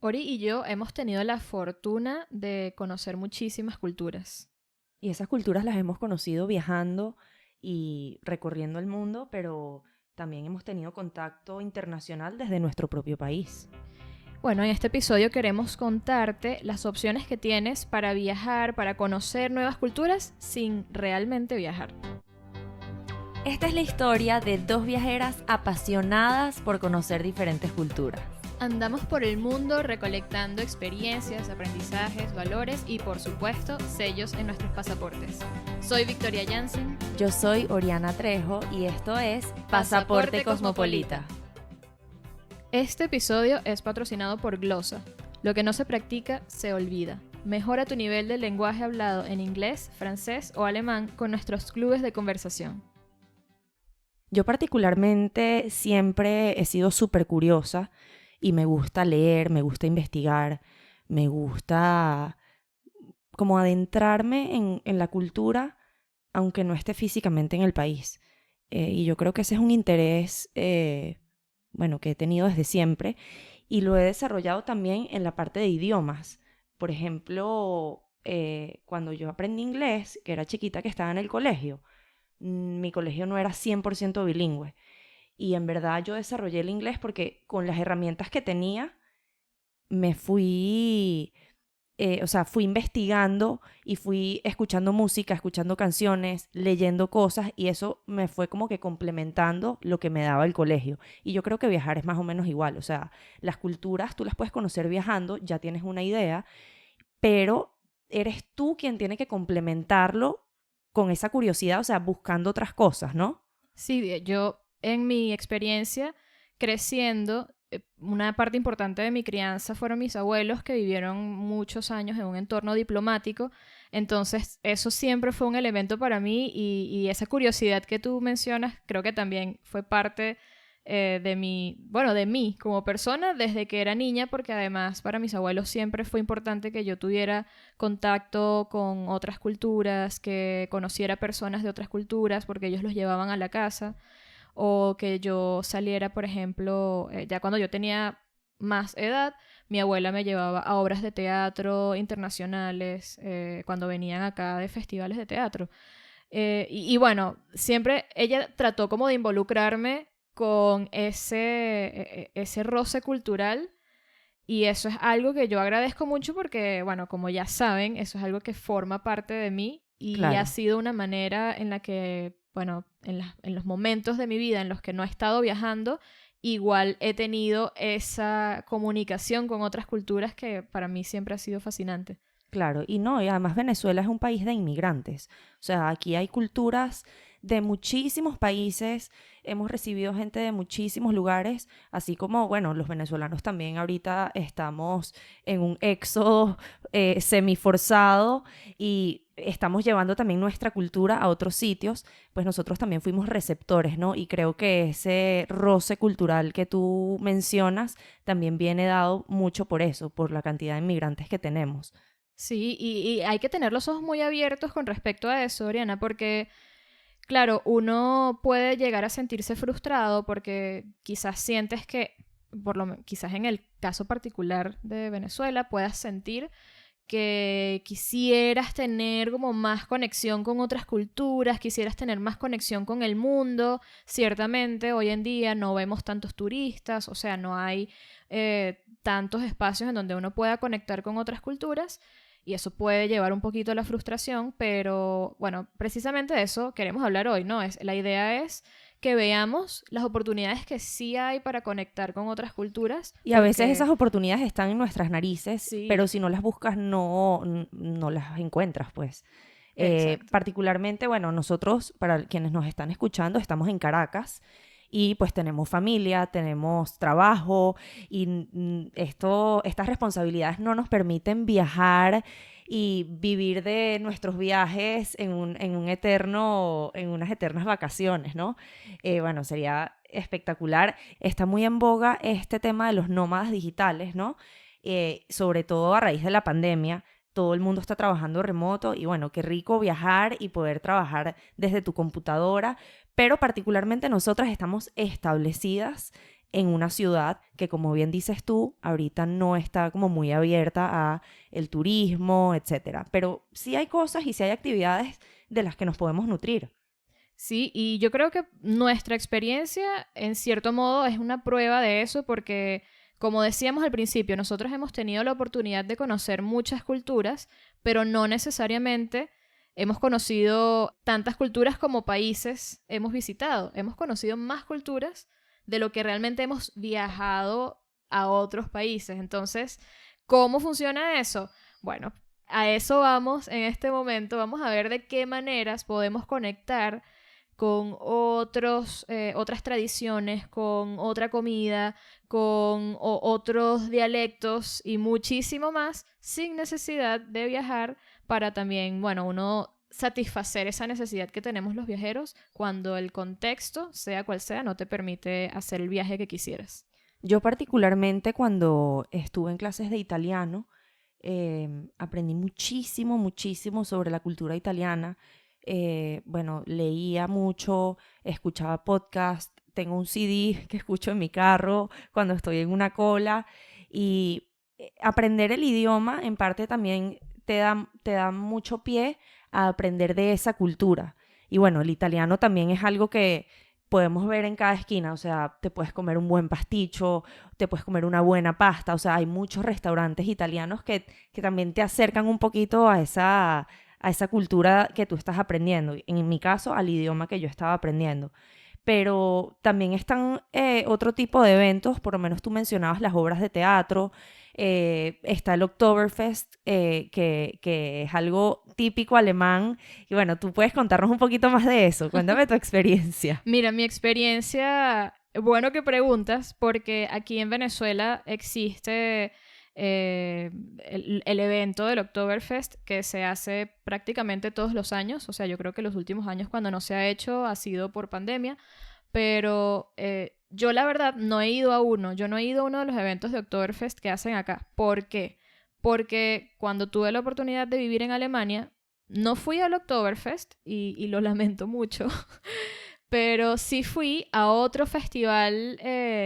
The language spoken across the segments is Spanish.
Ori y yo hemos tenido la fortuna de conocer muchísimas culturas. Y esas culturas las hemos conocido viajando y recorriendo el mundo, pero también hemos tenido contacto internacional desde nuestro propio país. Bueno, en este episodio queremos contarte las opciones que tienes para viajar, para conocer nuevas culturas sin realmente viajar. Esta es la historia de dos viajeras apasionadas por conocer diferentes culturas. Andamos por el mundo recolectando experiencias, aprendizajes, valores y, por supuesto, sellos en nuestros pasaportes. Soy Victoria Jansen. Yo soy Oriana Trejo y esto es Pasaporte Cosmopolita. Este episodio es patrocinado por Glosa. Lo que no se practica, se olvida. Mejora tu nivel de lenguaje hablado en inglés, francés o alemán con nuestros clubes de conversación. Yo particularmente siempre he sido súper curiosa y me gusta leer, me gusta investigar, me gusta como adentrarme en la cultura, aunque no esté físicamente en el país. Y yo creo que ese es un interés, que he tenido desde siempre y lo he desarrollado también en la parte de idiomas. Por ejemplo, cuando yo aprendí inglés, que era chiquita, que estaba en el colegio, mi colegio no era 100% bilingüe. Y en verdad yo desarrollé el inglés porque con las herramientas que tenía me fui investigando y fui escuchando música, escuchando canciones, leyendo cosas y eso me fue como que complementando lo que me daba el colegio. Y yo creo que viajar es más o menos igual, o sea, las culturas tú las puedes conocer viajando, ya tienes una idea, pero eres tú quien tiene que complementarlo con esa curiosidad, o sea, buscando otras cosas, ¿no? Sí, yo en mi experiencia creciendo, una parte importante de mi crianza fueron mis abuelos que vivieron muchos años en un entorno diplomático. Entonces, eso siempre fue un elemento para mí y esa curiosidad que tú mencionas creo que también fue parte de mí como persona desde que era niña, porque además para mis abuelos siempre fue importante que yo tuviera contacto con otras culturas, que conociera personas de otras culturas, porque ellos los llevaban a la casa, o que yo saliera, por ejemplo, ya cuando yo tenía más edad, mi abuela me llevaba a obras de teatro internacionales, cuando venían acá de festivales de teatro. Y bueno, siempre ella trató como de involucrarme con ese roce cultural y eso es algo que yo agradezco mucho porque, bueno, como ya saben, eso es algo que forma parte de mí y ha Claro. sido una manera en la que, bueno, en los momentos de mi vida en los que no he estado viajando, igual he tenido esa comunicación con otras culturas que para mí siempre ha sido fascinante. Claro, y no, y además Venezuela es un país de inmigrantes. O sea, aquí hay culturas de muchísimos países, hemos recibido gente de muchísimos lugares, así como, bueno, los venezolanos también ahorita estamos en un éxodo semiforzado y estamos llevando también nuestra cultura a otros sitios, pues nosotros también fuimos receptores, ¿no? Y creo que ese roce cultural que tú mencionas también viene dado mucho por eso, por la cantidad de inmigrantes que tenemos. Sí, y hay que tener los ojos muy abiertos con respecto a eso, Oriana, porque, claro, uno puede llegar a sentirse frustrado porque quizás sientes que, quizás en el caso particular de Venezuela, puedas sentir que quisieras tener como más conexión con otras culturas, quisieras tener más conexión con el mundo. Ciertamente, hoy en día no vemos tantos turistas, o sea, no hay tantos espacios en donde uno pueda conectar con otras culturas y eso puede llevar un poquito a la frustración, pero bueno, precisamente de eso queremos hablar hoy, ¿no? La idea es que veamos las oportunidades que sí hay para conectar con otras culturas, Y a veces porque esas oportunidades están en nuestras narices, pero sí, si no las buscas no las encuentras, pues. exacto. Particularmente, bueno, nosotros, para quienes nos están escuchando, estamos en Caracas y pues tenemos familia, tenemos trabajo y estas responsabilidades no nos permiten viajar y vivir de nuestros viajes en unas eternas vacaciones, ¿no? Bueno, sería espectacular. Está muy en boga este tema de los nómadas digitales, ¿no? Sobre todo a raíz de la pandemia. Todo el mundo está trabajando remoto y bueno, qué rico viajar y poder trabajar desde tu computadora, pero particularmente nosotras estamos establecidas en una ciudad que, como bien dices tú, ahorita no está como muy abierta a el turismo, etcétera. Pero sí hay cosas y sí hay actividades de las que nos podemos nutrir. Sí, y yo creo que nuestra experiencia, en cierto modo, es una prueba de eso porque, como decíamos al principio, nosotros hemos tenido la oportunidad de conocer muchas culturas, pero no necesariamente hemos conocido tantas culturas como países hemos visitado. Hemos conocido más culturas de lo que realmente hemos viajado a otros países. Entonces, ¿cómo funciona eso? Bueno, a eso vamos en este momento. Vamos a ver de qué maneras podemos conectar con otras tradiciones, con otra comida, con otros dialectos y muchísimo más sin necesidad de viajar para también, bueno, uno satisfacer esa necesidad que tenemos los viajeros cuando el contexto, sea cual sea, no te permite hacer el viaje que quisieras. Yo particularmente cuando estuve en clases de italiano, aprendí muchísimo, muchísimo sobre la cultura italiana. Bueno, leía mucho, escuchaba podcast, tengo un CD que escucho en mi carro cuando estoy en una cola y aprender el idioma en parte también te da mucho pie a aprender de esa cultura. Y bueno, el italiano también es algo que podemos ver en cada esquina, o sea, te puedes comer un buen pasticho, te puedes comer una buena pasta, o sea, hay muchos restaurantes italianos que también te acercan un poquito a esa cultura que tú estás aprendiendo, en mi caso, al idioma que yo estaba aprendiendo. Pero también están otro tipo de eventos, por lo menos tú mencionabas las obras de teatro, está el Oktoberfest, que es algo típico alemán, y bueno, tú puedes contarnos un poquito más de eso, cuéntame tu experiencia. Mira, mi experiencia, bueno que preguntas, porque aquí en Venezuela existe el evento del Oktoberfest que se hace prácticamente todos los años. O sea, yo creo que los últimos años cuando no se ha hecho ha sido por pandemia, pero yo la verdad no he ido a uno. Yo no he ido a uno de los eventos de Oktoberfest que hacen acá. ¿Por qué? Porque cuando tuve la oportunidad de vivir en Alemania, no fui al Oktoberfest y lo lamento mucho. Pero sí fui a otro festival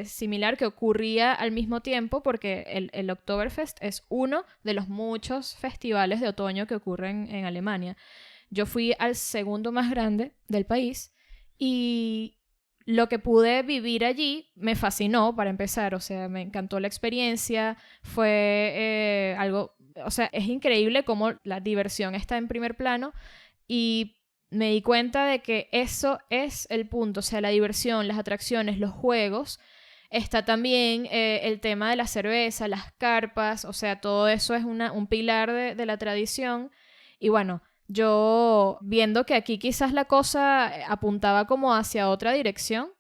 similar que ocurría al mismo tiempo, porque el Oktoberfest es uno de los muchos festivales de otoño que ocurren en Alemania. Yo fui al segundo más grande del país y lo que pude vivir allí me fascinó, para empezar. O sea, me encantó la experiencia, fue algo, o sea, es increíble cómo la diversión está en primer plano y me di cuenta de que eso es el punto, o sea, la diversión, las atracciones, los juegos. Está también el tema de la cerveza, las carpas, o sea, todo eso es un pilar de la tradición. Y bueno, yo viendo que aquí quizás la cosa apuntaba como hacia otra dirección,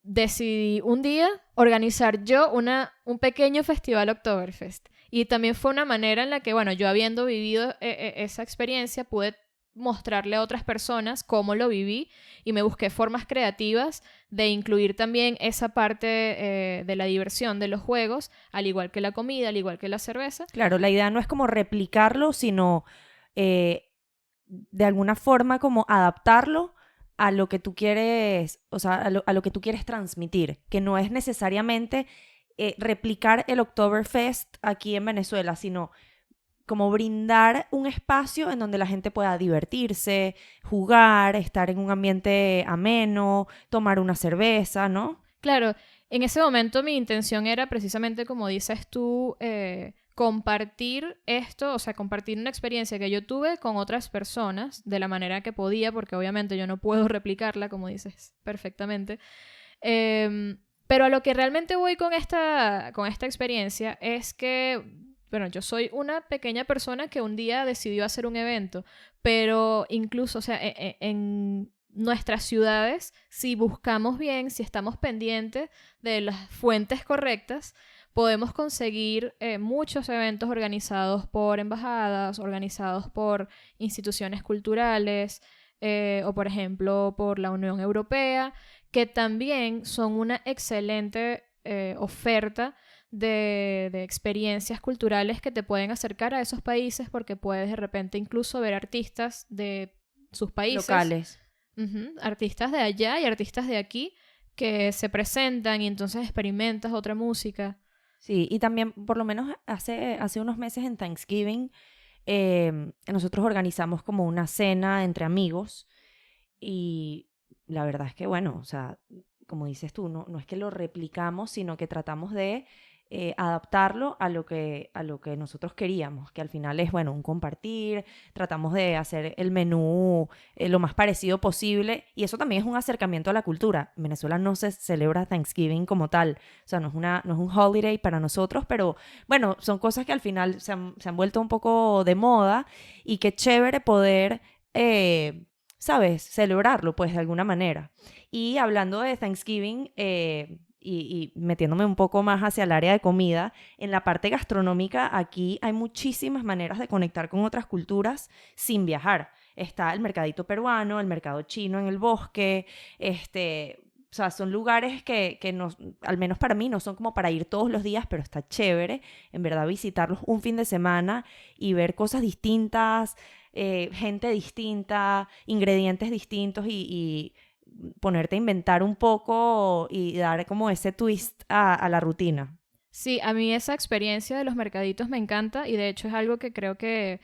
decidí un día organizar yo un pequeño festival Oktoberfest. Y también fue una manera en la que, bueno, yo habiendo vivido esa experiencia, pude mostrarle a otras personas cómo lo viví y me busqué formas creativas de incluir también esa parte de la diversión de los juegos, al igual que la comida, al igual que la cerveza. Claro, la idea no es como replicarlo, sino eh, de alguna forma como adaptarlo a lo que tú quieres, o sea, a lo que tú quieres transmitir, que no es necesariamente replicar el Oktoberfest aquí en Venezuela, sino como brindar un espacio en donde la gente pueda divertirse, jugar, estar en un ambiente ameno, tomar una cerveza, ¿no? Claro, en ese momento mi intención era precisamente, como dices tú, compartir esto, o sea, compartir una experiencia que yo tuve con otras personas de la manera que podía, porque obviamente yo no puedo replicarla, como dices perfectamente. Pero a lo que realmente voy con esta experiencia es que, bueno, yo soy una pequeña persona que un día decidió hacer un evento, pero incluso, o sea, en nuestras ciudades, si buscamos bien, si estamos pendientes de las fuentes correctas, podemos conseguir muchos eventos organizados por embajadas, organizados por instituciones culturales o, por ejemplo, por la Unión Europea, que también son una excelente oferta de experiencias culturales que te pueden acercar a esos países porque puedes de repente incluso ver artistas de sus países. Locales. Artistas de allá y artistas de aquí que se presentan y entonces experimentas otra música. Sí, y también por lo menos hace unos meses en Thanksgiving nosotros organizamos como una cena entre amigos y la verdad es que bueno, o sea, como dices tú, no es que lo replicamos, sino que tratamos de adaptarlo a lo que nosotros queríamos, que al final es, bueno, un compartir, tratamos de hacer el menú lo más parecido posible y eso también es un acercamiento a la cultura. En Venezuela no se celebra Thanksgiving como tal, o sea, no es un holiday para nosotros, pero bueno, son cosas que al final se han vuelto un poco de moda y qué chévere poder... ¿sabes? Celebrarlo, pues, de alguna manera. Y hablando de Thanksgiving, y metiéndome un poco más hacia el área de comida, en la parte gastronómica aquí hay muchísimas maneras de conectar con otras culturas sin viajar. Está el mercadito peruano, el mercado chino en el bosque, o sea, son lugares que no, al menos para mí no son como para ir todos los días, pero está chévere, en verdad, visitarlos un fin de semana y ver cosas distintas, gente distinta, ingredientes distintos y ponerte a inventar un poco y dar como ese twist a la rutina. Sí, a mí esa experiencia de los mercaditos me encanta y de hecho es algo que creo que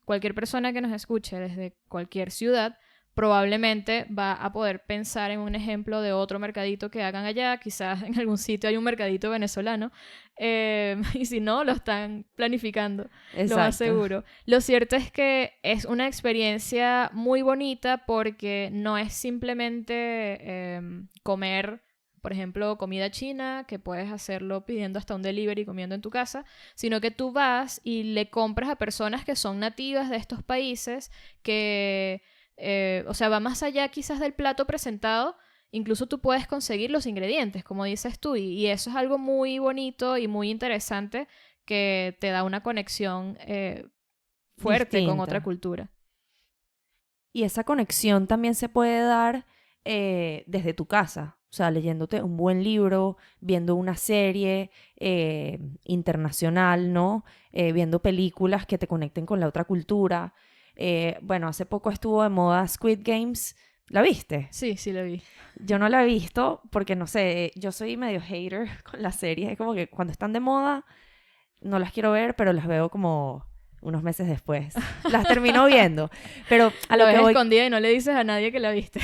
cualquier persona que nos escuche desde cualquier ciudad probablemente va a poder pensar en un ejemplo de otro mercadito que hagan allá. Quizás en algún sitio hay un mercadito venezolano y si no, lo están planificando, lo más Exacto. seguro. Lo cierto es que es una experiencia muy bonita porque no es simplemente comer, por ejemplo, comida china, que puedes hacerlo pidiendo hasta un delivery comiendo en tu casa, sino que tú vas y le compras a personas que son nativas de estos países, que, o sea, va más allá quizás del plato presentado, incluso tú puedes conseguir los ingredientes, como dices tú, y eso es algo muy bonito y muy interesante que te da una conexión fuerte con otra Distinta. cultura. Y esa conexión también se puede dar desde tu casa, o sea, leyéndote un buen libro, viendo una serie internacional, ¿no? Viendo películas que te conecten con la otra cultura. Bueno, hace poco estuvo de moda Squid Games. ¿La viste? Sí, sí lo vi. Yo no la he visto porque, no sé, yo soy medio hater con las series. Es como que cuando están de moda no las quiero ver, pero las veo como unos meses después. Las termino viendo. Pero a Lo lo que ves voy, escondida y no le dices a nadie que la viste.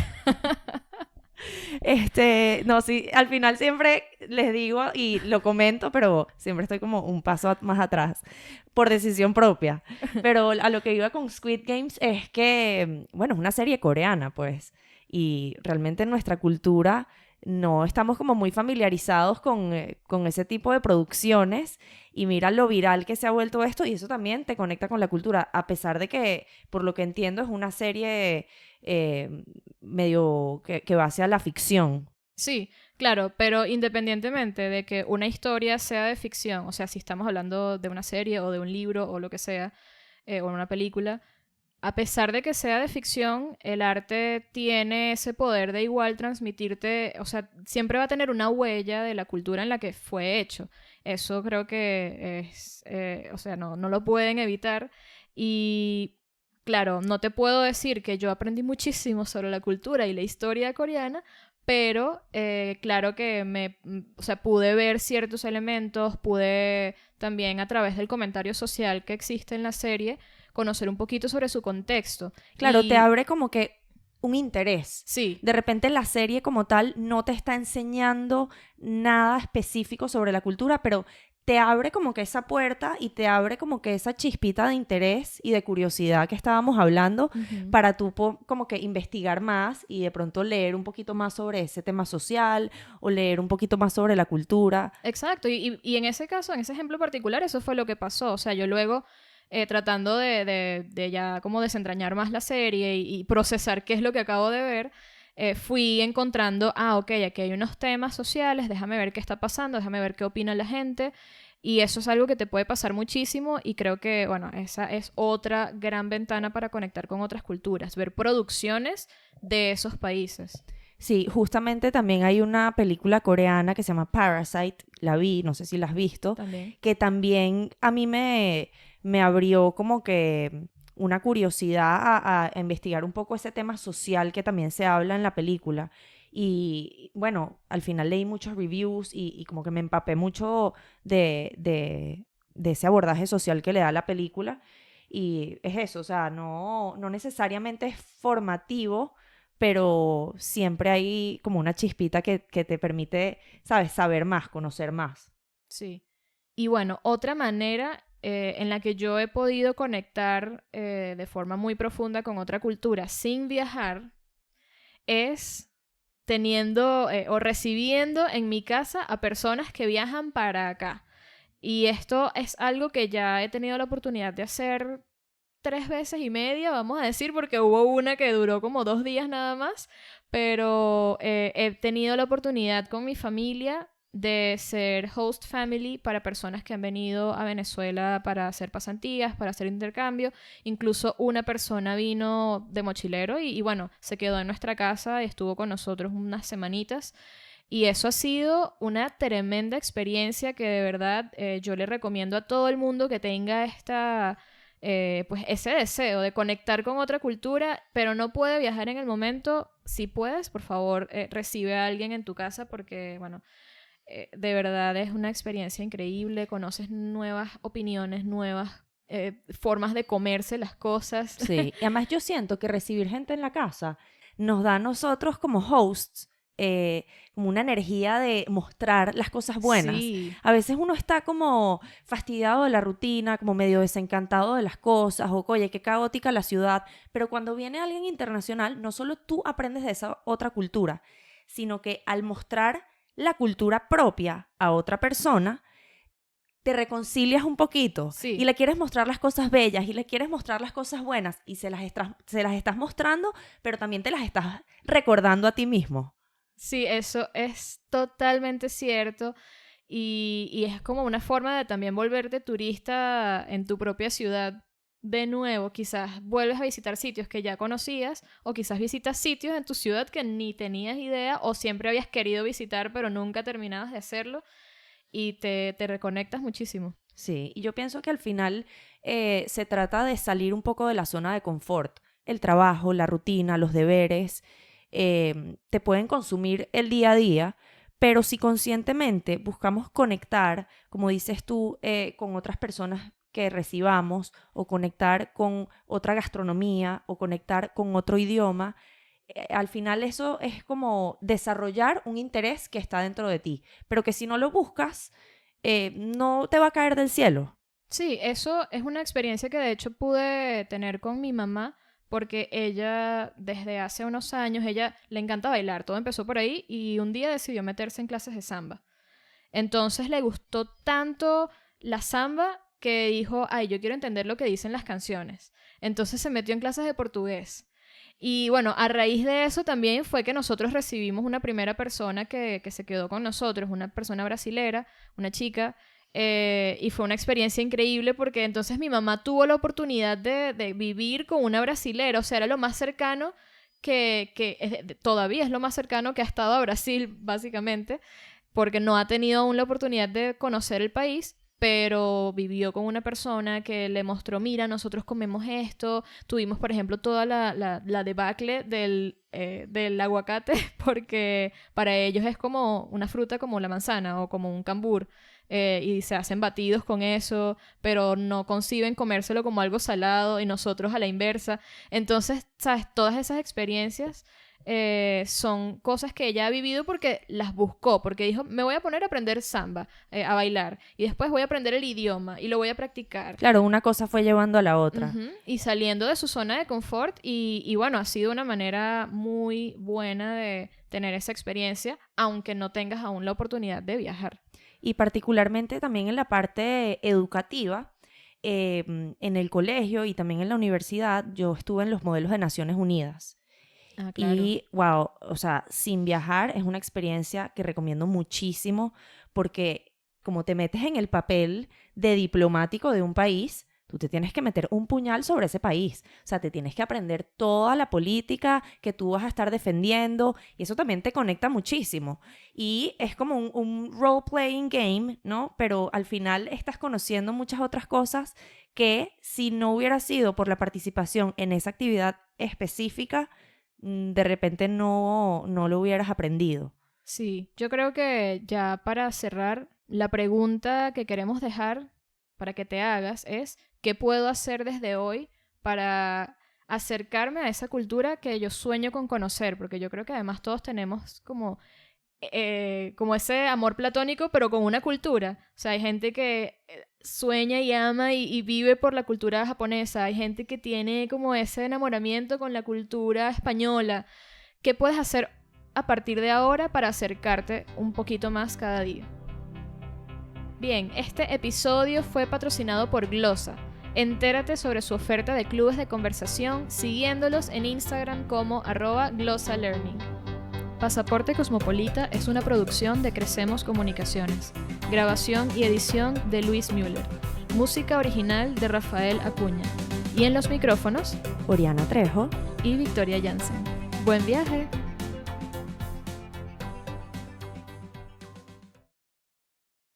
no, sí, al final siempre les digo y lo comento, pero siempre estoy como un paso más atrás por decisión propia. Pero a lo que iba con Squid Games es que, bueno, es una serie coreana, pues, y realmente en nuestra cultura no estamos como muy familiarizados con ese tipo de producciones y mira lo viral que se ha vuelto esto y eso también te conecta con la cultura, a pesar de que, por lo que entiendo, es una serie medio que va hacia la ficción. Sí, claro, pero independientemente de que una historia sea de ficción, o sea, si estamos hablando de una serie o de un libro o lo que sea, o una película, a pesar de que sea de ficción, el arte tiene ese poder de igual transmitirte, o sea, siempre va a tener una huella de la cultura en la que fue hecho. Eso creo que es, o sea, no lo pueden evitar. Y claro, no te puedo decir que yo aprendí muchísimo sobre la cultura y la historia coreana, pero claro que o sea, pude ver ciertos elementos, pude también a través del comentario social que existe en la serie conocer un poquito sobre su contexto. Claro, te Y abre como que un interés. sí, De repente la serie como tal no te está enseñando nada específico sobre la cultura, pero te abre como que esa puerta y te abre como que esa chispita de interés y de curiosidad que estábamos hablando ujú, para tú como que investigar más y de pronto leer un poquito más sobre ese tema social o leer un poquito más sobre la cultura. exacto. Y en ese caso, en ese ejemplo particular, eso fue lo que pasó. O sea, yo luego, tratando de ya como desentrañar más la serie y procesar qué es lo que acabo de ver, fui encontrando, ok, aquí hay unos temas sociales, déjame ver qué está pasando, déjame ver qué opina la gente. Y eso es algo que te puede pasar muchísimo y creo que, bueno, esa es otra gran ventana para conectar con otras culturas, ver producciones de esos países. Sí, justamente también hay una película coreana que se llama Parasite, la vi, no sé si la has visto, También. que también a mí me abrió como que una curiosidad a investigar un poco ese tema social que también se habla en la película. Y bueno, al final leí muchos reviews y como que me empapé mucho de ese abordaje social que le da la película. Y es eso, o sea, no necesariamente es formativo, pero siempre hay como una chispita que te permite, ¿sabes?, saber más, conocer más. Sí. Y bueno, otra manera en la que yo he podido conectar de forma muy profunda con otra cultura sin viajar es teniendo o recibiendo en mi casa a personas que viajan para acá. Y esto es algo que ya he tenido la oportunidad de hacer 3 veces y media, vamos a decir, porque hubo una que duró como 2 días nada más, pero he tenido la oportunidad con mi familia de ser host family para personas que han venido a Venezuela para hacer pasantías, para hacer intercambio. Incluso una persona vino de mochilero y bueno, se quedó en nuestra casa y estuvo con nosotros unas semanitas. Y eso ha sido una tremenda experiencia que de verdad yo le recomiendo a todo el mundo que tenga pues ese deseo de conectar con otra cultura, pero no puede viajar en el momento. Si puedes, por favor, recibe a alguien en tu casa porque, bueno, de verdad es una experiencia increíble. Conoces nuevas opiniones, nuevas formas de comerse las cosas. Sí, y además yo siento que recibir gente en la casa nos da a nosotros como hosts como una energía de mostrar las cosas buenas. Sí, A veces uno está como fastidiado de la rutina, como medio desencantado de las cosas, o oye, qué caótica la ciudad, pero cuando viene alguien internacional, no solo tú aprendes de esa otra cultura, sino que al mostrar la cultura propia a otra persona, te reconcilias un poquito y sí. le quieres mostrar las cosas bellas y le quieres mostrar las cosas buenas y se las estás mostrando, pero también te las estás recordando a ti mismo. Sí, eso es totalmente cierto y es como una forma de también volverte turista en tu propia ciudad de nuevo. Quizás vuelves a visitar sitios que ya conocías o quizás visitas sitios en tu ciudad que ni tenías idea o siempre habías querido visitar pero nunca terminabas de hacerlo y te reconectas muchísimo. Sí, y yo pienso que al final se trata de salir un poco de la zona de confort. El trabajo, la rutina, los deberes, te pueden consumir el día a día, pero si conscientemente buscamos conectar, como dices tú, con otras personas que recibamos, o conectar con otra gastronomía, o conectar con otro idioma, al final eso es como desarrollar un interés que está dentro de ti, pero que si no lo buscas, no te va a caer del cielo. Sí, eso es una experiencia que de hecho pude tener con mi mamá, porque ella desde hace unos años, ella le encanta bailar, todo empezó por ahí y un día decidió meterse en clases de samba. Entonces le gustó tanto la samba que dijo, ay, yo quiero entender lo que dicen las canciones. Entonces se metió en clases de portugués. Y bueno, a raíz de eso también fue que nosotros recibimos una primera persona que se quedó con nosotros, una persona brasilera, una chica, y fue una experiencia increíble porque entonces mi mamá tuvo la oportunidad de vivir con una brasilera, o sea, era lo más cercano todavía es lo más cercano que ha estado a Brasil, básicamente, porque no ha tenido aún la oportunidad de conocer el país, pero vivió con una persona que le mostró, mira, nosotros comemos esto, tuvimos, por ejemplo, toda la debacle del aguacate, porque para ellos es como una fruta como la manzana o como un cambur, y se hacen batidos con eso, pero no conciben comérselo como algo salado y nosotros a la inversa. Entonces, ¿sabes? Todas esas experiencias son cosas que ella ha vivido porque las buscó, porque dijo, me voy a poner a aprender samba, a bailar, y después voy a aprender el idioma y lo voy a practicar. Claro, una cosa fue llevando a la otra. Ujú. Y saliendo de su zona de confort y bueno, ha sido una manera muy buena de tener esa experiencia, aunque no tengas aún la oportunidad de viajar. Y particularmente también en la parte educativa, en el colegio y también en la universidad, yo estuve en los modelos de Naciones Unidas. Ah, claro. Y wow, o sea, sin viajar es una experiencia que recomiendo muchísimo porque como te metes en el papel de diplomático de un país, tú te tienes que meter un puñal sobre ese país. O sea, te tienes que aprender toda la política que tú vas a estar defendiendo y eso también te conecta muchísimo. Y es como un role-playing game, ¿no? Pero al final estás conociendo muchas otras cosas que si no hubiera sido por la participación en esa actividad específica, de repente no lo hubieras aprendido. Sí, yo creo que ya para cerrar, la pregunta que queremos dejar para que te hagas es, ¿qué puedo hacer desde hoy para acercarme a esa cultura que yo sueño con conocer? Porque yo creo que además todos tenemos como ese amor platónico, pero con una cultura. O sea, hay gente que sueña y ama y vive por la cultura japonesa. Hay gente que tiene como ese enamoramiento con la cultura española. ¿Qué puedes hacer a partir de ahora para acercarte un poquito más cada día? Bien, este episodio fue patrocinado por Glosa. Entérate sobre su oferta de clubes de conversación siguiéndolos en Instagram como @glosalearning. Pasaporte Cosmopolita es una producción de Crecemos Comunicaciones. Grabación y edición de Luis Müller. Música original de Rafael Acuña. Y en los micrófonos, Oriana Trejo y Victoria Jansen. ¡Buen viaje!